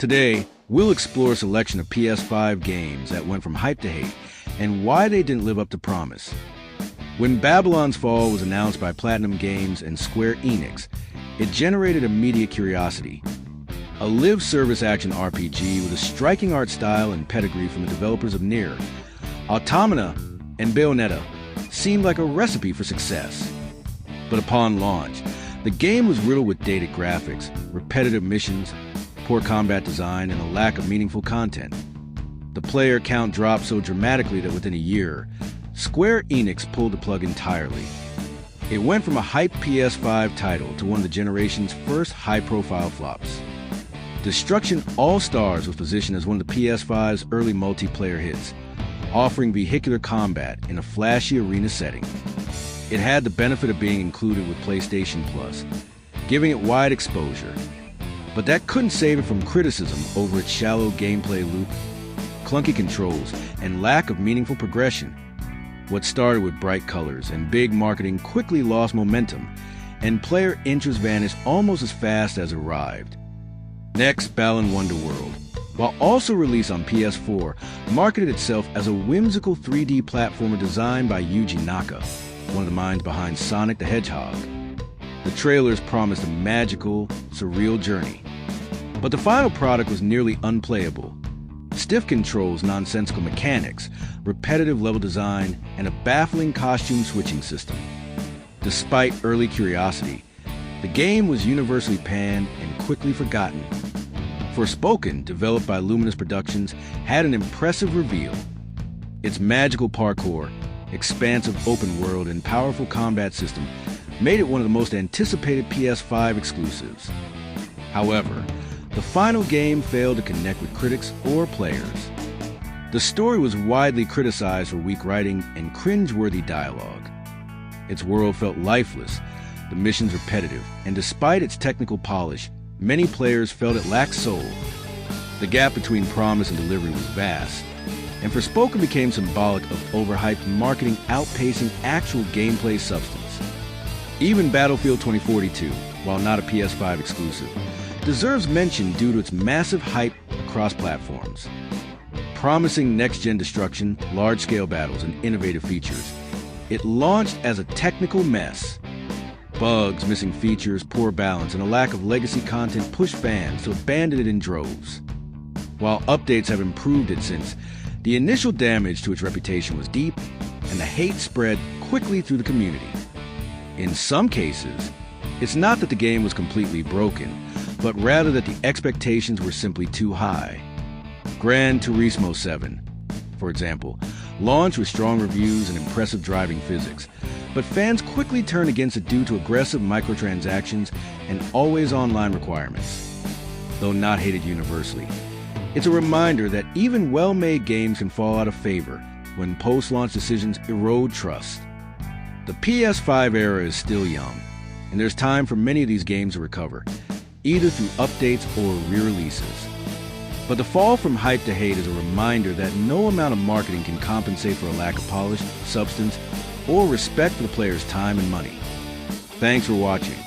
Today, we'll explore a selection of PS5 games that went from hype to hate and why they didn't live up to promise. When Babylon's Fall was announced by Platinum Games and Square Enix, it generated immediate curiosity. A live service action RPG with a striking art style and pedigree from the developers of Nier, Automata, and Bayonetta seemed like a recipe for success. But upon launch, the game was riddled with dated graphics, repetitive missions, poor combat design, and a lack of meaningful content. The player count dropped so dramatically that within a year, Square Enix pulled the plug entirely. It went from a hyped PS5 title to one of the generation's first high-profile flops. Destruction All-Stars was positioned as one of the PS5's early multiplayer hits, offering vehicular combat in a flashy arena setting. It had the benefit of being included with PlayStation Plus, giving it wide exposure. But that couldn't save it from criticism over its shallow gameplay loop, clunky controls, and lack of meaningful progression. What started with bright colors and big marketing quickly lost momentum, and player interest vanished almost as fast as it arrived. Next, Balan Wonderworld, while also released on PS4, marketed itself as a whimsical 3D platformer designed by Yuji Naka, one of the minds behind Sonic the Hedgehog. The trailers promised a magical, surreal journey. But the final product was nearly unplayable. Stiff controls, nonsensical mechanics, repetitive level design, and a baffling costume switching system. Despite early curiosity, the game was universally panned and quickly forgotten. Forspoken, developed by Luminous Productions, had an impressive reveal. Its magical parkour, expansive open world, and powerful combat system made it one of the most anticipated PS5 exclusives. However, the final game failed to connect with critics or players. The story was widely criticized for weak writing and cringe-worthy dialogue. Its world felt lifeless, the missions repetitive, and despite its technical polish, many players felt it lacked soul. The gap between promise and delivery was vast, and Forspoken became symbolic of overhyped marketing outpacing actual gameplay substance. Even Battlefield 2042, while not a PS5 exclusive, deserves mention due to its massive hype across platforms. Promising next-gen destruction, large-scale battles, and innovative features, it launched as a technical mess. Bugs, missing features, poor balance, and a lack of legacy content pushed fans to abandon it in droves. While updates have improved it since, the initial damage to its reputation was deep, and the hate spread quickly through the community. In some cases, it's not that the game was completely broken, but rather that the expectations were simply too high. Gran Turismo 7, for example, launched with strong reviews and impressive driving physics, but fans quickly turned against it due to aggressive microtransactions and always online requirements. Though not hated universally, it's a reminder that even well-made games can fall out of favor when post-launch decisions erode trust. The PS5 era is still young, and there's time for many of these games to recover, either through updates or re-releases. But the fall from hype to hate is a reminder that no amount of marketing can compensate for a lack of polish, substance, or respect for the player's time and money. Thanks for watching.